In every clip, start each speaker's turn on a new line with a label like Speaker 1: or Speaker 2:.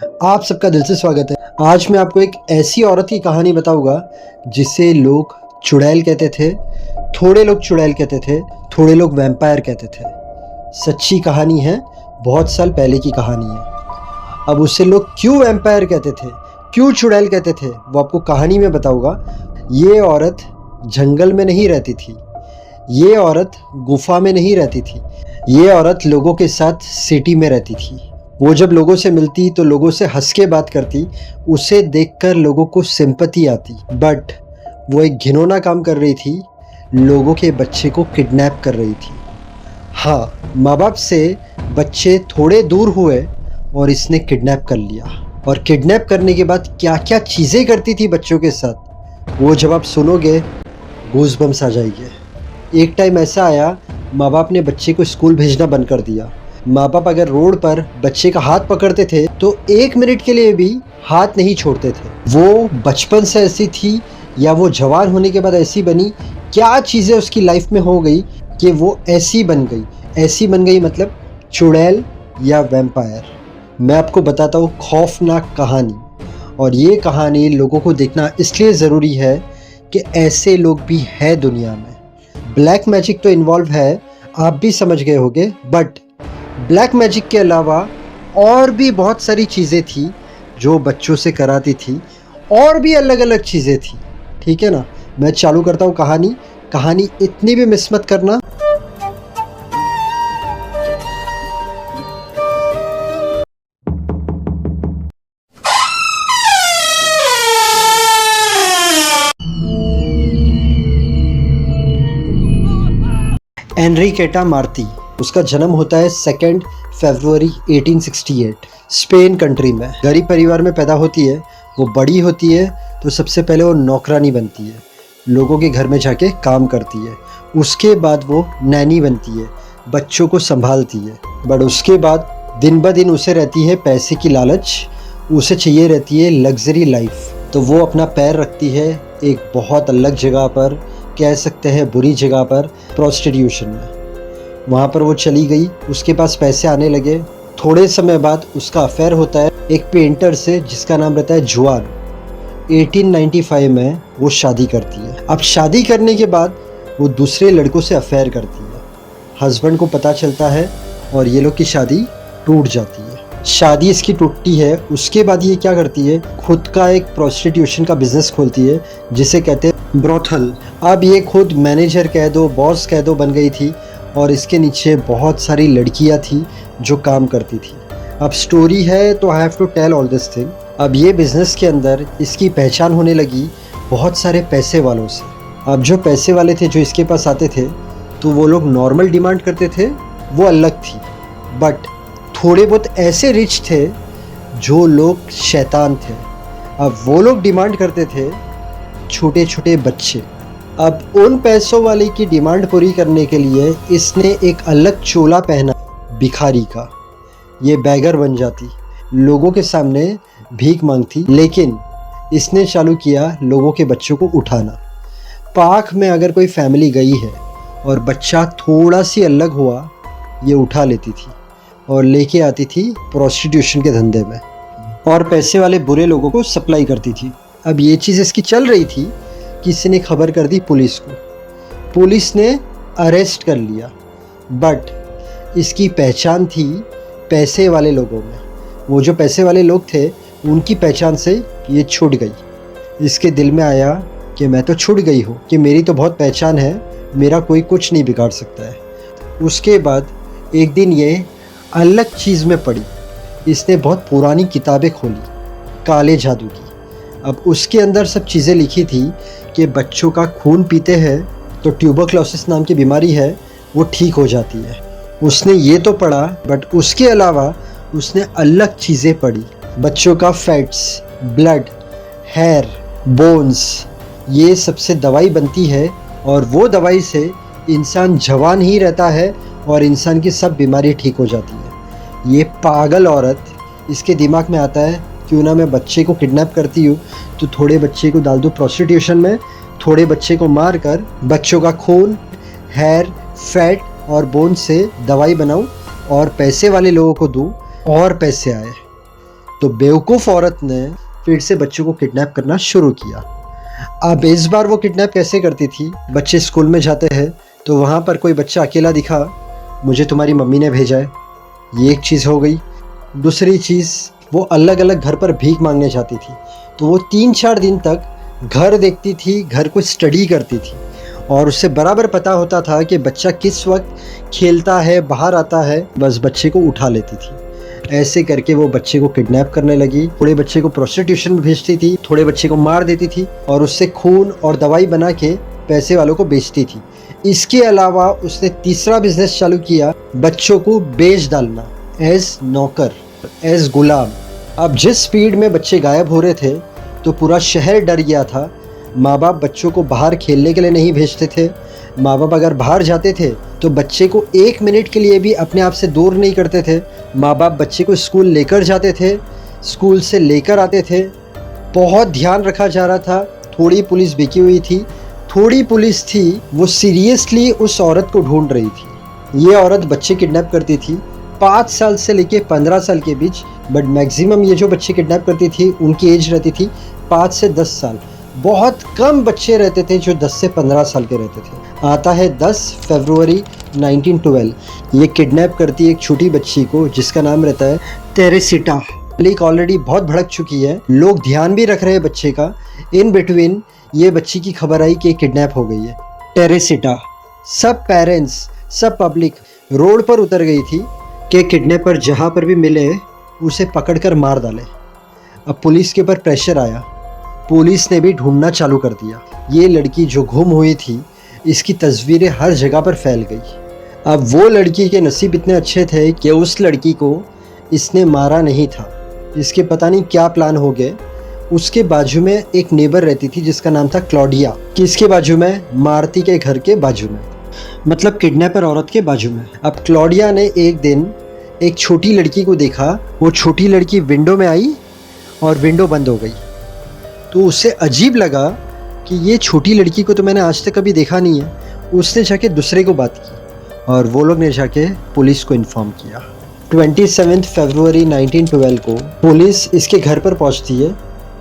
Speaker 1: आप सबका दिल से स्वागत है। आज मैं आपको एक ऐसी औरत की कहानी बताऊंगा जिसे लोग चुड़ैल कहते थे, थोड़े लोग चुड़ैल कहते थे, थोड़े लोग वैम्पायर कहते थे। सच्ची कहानी है, बहुत साल पहले की कहानी है। अब उसे लोग क्यों वैम्पायर कहते थे, क्यों चुड़ैल कहते थे, वो आपको कहानी में बताऊंगा। ये औरत जंगल में नहीं रहती थी, ये औरत गुफा में नहीं रहती थी, ये औरत लोगों के साथ सिटी में रहती थी। वो जब लोगों से मिलती तो लोगों से हंस के बात करती, उसे देखकर लोगों को सिंपैथी आती। बट वो एक घिनौना काम कर रही थी, लोगों के बच्चे को किडनैप कर रही थी। हाँ, माँ बाप से बच्चे थोड़े दूर हुए और इसने किडनैप कर लिया। और किडनैप करने के बाद क्या क्या चीज़ें करती थी बच्चों के साथ, वो जब आप सुनोगे गूज़बम्स आ जाएंगे। एक टाइम ऐसा आया, माँ बाप ने बच्चे को स्कूल भेजना बंद कर दिया। माँ बाप अगर रोड पर बच्चे का हाथ पकड़ते थे तो 1 मिनट के लिए भी हाथ नहीं छोड़ते थे। वो बचपन से ऐसी थी या वो जवान होने के बाद ऐसी बनी, क्या चीज़ें उसकी लाइफ में हो गई कि वो ऐसी बन गई। ऐसी बन गई मतलब चुड़ैल या वैम्पायर। मैं आपको बताता हूँ खौफनाक कहानी, और ये कहानी लोगों को देखना इसलिए ज़रूरी है कि ऐसे लोग भी है दुनिया में। ब्लैक मैजिक तो इन्वॉल्व है, आप भी समझ गए होंगे, बट ब्लैक मैजिक के अलावा और भी बहुत सारी चीज़ें थी जो बच्चों से कराती थी, और भी अलग अलग चीज़ें थी। ठीक है ना, मैं चालू करता हूँ कहानी। कहानी इतनी भी मिस मत करना। एनरिकेटा मार्ती, उसका जन्म होता है 2 फरवरी 1868 स्पेन कंट्री में। गरीब परिवार में पैदा होती है। वो बड़ी होती है तो सबसे पहले वो नौकरानी बनती है, लोगों के घर में जाके काम करती है। उसके बाद वो नैनी बनती है, बच्चों को संभालती है। बट उसके बाद दिन ब दिन उसे रहती है पैसे की लालच, उसे चाहिए रहती है लग्जरी लाइफ। तो वो अपना पैर रखती है एक बहुत अलग जगह पर, कह सकते हैं बुरी जगह पर, प्रोस्टिट्यूशन में। वहाँ पर वो चली गई, उसके पास पैसे आने लगे। थोड़े समय बाद उसका अफेयर होता है एक पेंटर से जिसका नाम रहता है जुआन। 1895 में वो शादी करती है। अब शादी करने के बाद वो दूसरे लड़कों से अफेयर करती है। हस्बैंड को पता चलता है और ये लोग की शादी टूट जाती है। शादी इसकी टूटती है, उसके बाद ये क्या करती है, खुद का एक प्रोस्टिट्यूशन का बिजनेस खोलती है जिसे कहते हैं ब्रोथल। अब ये खुद मैनेजर कह दो, बॉस कह दो बन गई थी, और इसके नीचे बहुत सारी लड़कियां थी जो काम करती थी। अब स्टोरी है तो I have to tell all this thing. अब ये बिज़नेस के अंदर इसकी पहचान होने लगी बहुत सारे पैसे वालों से। अब जो पैसे वाले थे जो इसके पास आते थे तो वो लोग नॉर्मल डिमांड करते थे, वो अलग थी। बट थोड़े बहुत ऐसे रिच थे जो लोग शैतान थे। अब वो लोग डिमांड करते थे छोटे छोटे बच्चे। अब उन पैसों वाले की डिमांड पूरी करने के लिए इसने एक अलग चोला पहना, भिखारी का। ये बैगर बन जाती, लोगों के सामने भीख मांगती, लेकिन इसने चालू किया लोगों के बच्चों को उठाना। पार्क में अगर कोई फैमिली गई है और बच्चा थोड़ा सी अलग हुआ, ये उठा लेती थी और लेके आती थी प्रोस्टिट्यूशन के धंधे में, और पैसे वाले बुरे लोगों को सप्लाई करती थी। अब ये चीज़ इसकी चल रही थी, किसी ने खबर कर दी पुलिस को, पुलिस ने अरेस्ट कर लिया। बट इसकी पहचान थी पैसे वाले लोगों में। वो जो पैसे वाले लोग थे उनकी पहचान से ये छूट गई। इसके दिल में आया कि मैं तो छूट गई हूँ, कि मेरी तो बहुत पहचान है, मेरा कोई कुछ नहीं बिगाड़ सकता है। उसके बाद एक दिन ये अलग चीज़ में पड़ी। इसने बहुत पुरानी किताबें खोली काले जादू की। अब उसके अंदर सब चीज़ें लिखी थी कि बच्चों का खून पीते हैं तो ट्यूबरक्लोसिस नाम की बीमारी है वो ठीक हो जाती है। उसने ये तो पढ़ा, बट उसके अलावा उसने अलग चीज़ें पढ़ी। बच्चों का फैट्स, ब्लड, हेयर, बोन्स, ये सबसे दवाई बनती है, और वो दवाई से इंसान जवान ही रहता है और इंसान की सब बीमारी ठीक हो जाती है। ये पागल औरत, इसके दिमाग में आता है क्यों ना मैं बच्चे को किडनैप करती हूँ तो थोड़े बच्चे को डाल दूँ प्रोस्टिट्यूशन में, थोड़े बच्चे को मार कर बच्चों का खून, हेयर, फैट और बोन से दवाई बनाऊँ और पैसे वाले लोगों को दूँ और पैसे आए। तो बेवकूफ़ औरत ने फिर से बच्चों को किडनैप करना शुरू किया। अब इस बार वो किडनैप कैसे करती थी? बच्चे स्कूल में जाते हैं तो वहाँ पर कोई बच्चा अकेला दिखा, मुझे तुम्हारी मम्मी ने भेजा है, ये एक चीज़ हो गई। दूसरी चीज़, वो अलग अलग घर पर भीख मांगने जाती थी, तो वो 3-4 दिन तक घर देखती थी, घर को स्टडी करती थी और उससे बराबर पता होता था कि बच्चा किस वक्त खेलता है, बाहर आता है, बस बच्चे को उठा लेती थी। ऐसे करके वो बच्चे को किडनैप करने लगी। थोड़े बच्चे को प्रोस्टिट्यूशन में भेजती थी, थोड़े बच्चे को मार देती थी और उससे खून और दवाई बना के पैसे वालों को बेचती थी। इसके अलावा उसने तीसरा बिजनेस चालू किया, बच्चों को बेच डालना एज नौकर, एज गुलाम। अब जिस स्पीड में बच्चे गायब हो रहे थे तो पूरा शहर डर गया था। माँ बाप बच्चों को बाहर खेलने के लिए नहीं भेजते थे। माँ बाप अगर बाहर जाते थे तो बच्चे को 1 मिनट के लिए भी अपने आप से दूर नहीं करते थे। माँ बाप बच्चे को स्कूल लेकर जाते थे, स्कूल से लेकर आते थे, बहुत ध्यान रखा जा रहा था। थोड़ी पुलिस बिकी हुई थी, थोड़ी पुलिस थी वो सीरियसली उस औरत को ढूंढ रही थी। ये औरत बच्चे किडनैप करती थी 5 साल से लेके 15 साल के बीच, बट मैक्सिमम ये जो बच्चे किडनैप करती थी उनकी एज रहती थी 5 से 10 साल। बहुत कम बच्चे रहते थे जो 10 से 15 साल के रहते थे। आता है 10 फरवरी 1912। ये किडनैप करती है एक छोटी बच्ची को जिसका नाम रहता है तेरेसिटा। पब्लिक ऑलरेडी बहुत भड़क चुकी है, लोग ध्यान भी रख रहे हैं बच्चे का। इन बिटवीन ये बच्ची की खबर आई कि किडनैप हो गई है तेरेसिटा। सब पेरेंट्स, सब पब्लिक रोड पर उतर गई थी कि किडनैपर जहाँ पर भी मिले उसे पकड़कर मार डाले। अब पुलिस के ऊपर प्रेशर आया, पुलिस ने भी ढूंढना चालू कर दिया। ये लड़की जो गुम हुई थी इसकी तस्वीरें हर जगह पर फैल गई। अब वो लड़की के नसीब इतने अच्छे थे कि उस लड़की को इसने मारा नहीं था। इसके पता नहीं क्या प्लान हो गए। उसके बाजू में एक नेबर रहती थी जिसका नाम था क्लॉडिया। किसके बाजू में? मार्ती के घर के बाजू में, मतलब किडनैपर औरत के बाजू में। अब क्लॉडिया ने एक दिन एक छोटी लड़की को देखा। वो छोटी लड़की विंडो में आई और विंडो बंद हो गई। तो उससे अजीब लगा कि ये छोटी लड़की को तो मैंने आज तक कभी देखा नहीं है। उसने जाके दूसरे को बात की और वो लोग ने जाके पुलिस को इन्फॉर्म किया। 27 फरवरी 1912 को पुलिस इसके घर पर पहुंचती है।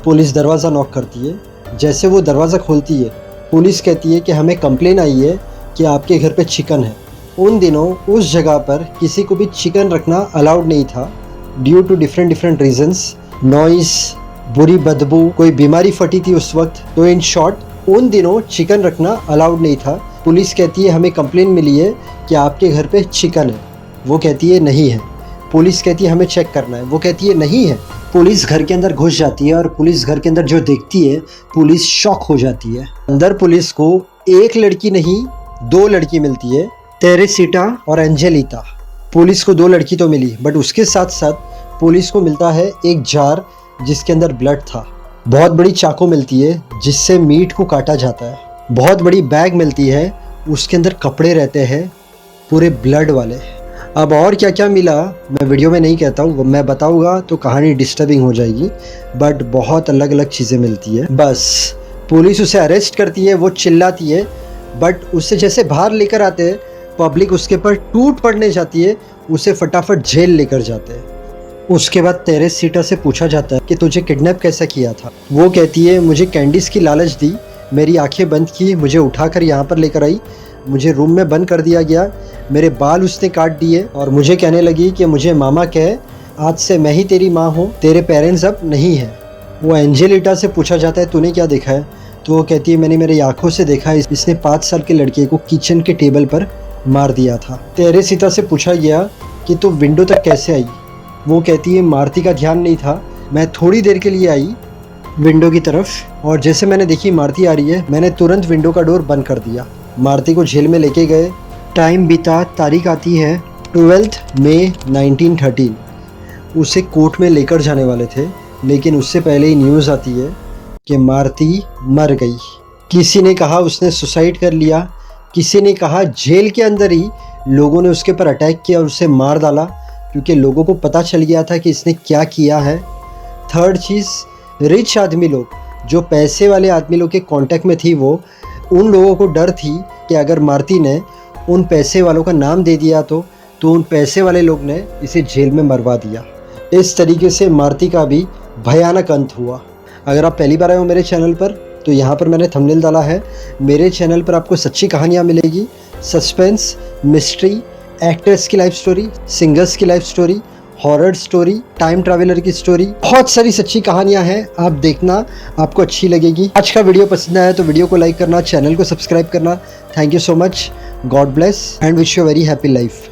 Speaker 1: पुलिस दरवाज़ा नॉक करती है। जैसे वो दरवाज़ा खोलती है, पुलिस कहती है कि हमें कंप्लेन आई है कि आपके घर पे चिकन है। उन दिनों उस जगह पर किसी को भी चिकन रखना अलाउड नहीं था due to different reasons, noise, बुरी बदबू, कोई बीमारी फटी थी उस वक्त। तो इन शॉर्ट उन दिनों चिकन रखना अलाउड नहीं था। पुलिस कहती है हमें कंप्लेन मिली है कि आपके घर पे चिकन है। वो कहती है नहीं है। पुलिस कहती है हमें चेक करना है। वो कहती है नहीं है। पुलिस घर के अंदर घुस जाती है और पुलिस घर के अंदर जो देखती है, पुलिस शॉक हो जाती है। अंदर पुलिस को एक लड़की नहीं 2 लड़की मिलती है, तेरेसिटा और एंजेलिटा। पुलिस को 2 लड़की तो मिली, बट उसके साथ साथ पुलिस को मिलता है एक जार जिसके अंदर ब्लड था। बहुत बड़ी चाकू मिलती है जिससे मीट को काटा जाता है। बहुत बड़ी बैग मिलती है, उसके अंदर कपड़े रहते हैं पूरे ब्लड वाले। अब और क्या क्या मिला मैं वीडियो में नहीं कहता हूँ, मैं बताऊँगा तो कहानी डिस्टर्बिंग हो जाएगी। बट बहुत अलग अलग चीज़ें मिलती है। बस पुलिस उसे अरेस्ट करती है, वो चिल्लाती है, बट उससे जैसे बाहर लेकर आते हैं पब्लिक उसके पर टूट पड़ने जाती है, उसे फटाफट जेल लेकर जाते हैं। उसके बाद तेरेसिटा से पूछा जाता है कि तुझे किडनैप कैसा किया था। वो कहती है मुझे कैंडीज़ की लालच दी, मेरी आंखें बंद की, मुझे उठाकर यहाँ पर लेकर आई, मुझे रूम में बंद कर दिया गया, मेरे बाल उसने काट दिए और मुझे कहने लगी कि मुझे मामा कहे, आज से मैं ही तेरी माँ हूँ, तेरे पेरेंट्स अब नहीं हैं। वो एंजेलिटा से पूछा जाता है तूने क्या देखा है? तो वो कहती है मैंने मेरी आंखों से देखा है, इसने 5 साल के लड़के को किचन के टेबल पर मार दिया था। तेरेसिटा से पूछा गया कि तू विंडो तक कैसे आई? वो कहती है मार्ती का ध्यान नहीं था, मैं थोड़ी देर के लिए आई विंडो की तरफ और जैसे मैंने देखी मार्ती आ रही है, मैंने तुरंत विंडो का डोर बंद कर दिया। मार्ती को जेल में लेके गए। टाइम बीता, तारीख आती है 12 मई 1913। उसे कोर्ट में लेकर जाने वाले थे, लेकिन उससे पहले ही न्यूज़ आती है कि मार्ती मर गई। किसी ने कहा उसने सुसाइड कर लिया, किसी ने कहा जेल के अंदर ही लोगों ने उसके ऊपर अटैक किया और उसे मार डाला, क्योंकि लोगों को पता चल गया था कि इसने क्या किया है। थर्ड चीज़, रिच आदमी लोग, जो पैसे वाले आदमी लोग के कांटेक्ट में थी, वो उन लोगों को डर थी कि अगर मार्ती ने उन पैसे वालों का नाम दे दिया तो उन पैसे वाले लोग ने इसे जेल में मरवा दिया। इस तरीके से मारुति का भी भयानक अंत हुआ। अगर आप पहली बार आए हो मेरे चैनल पर तो यहाँ पर मैंने थंबनेल डाला है। मेरे चैनल पर आपको सच्ची कहानियाँ मिलेगी, सस्पेंस, मिस्ट्री, एक्टर्स की लाइफ स्टोरी, सिंगर्स की life story, horror story, time traveller की स्टोरी, बहुत सारी सच्ची कहानियां हैं। आप देखना, आपको अच्छी लगेगी। आज का वीडियो पसंद आया तो वीडियो को लाइक करना, चैनल को सब्सक्राइब करना। Thank you so much. God bless and wish you very happy life.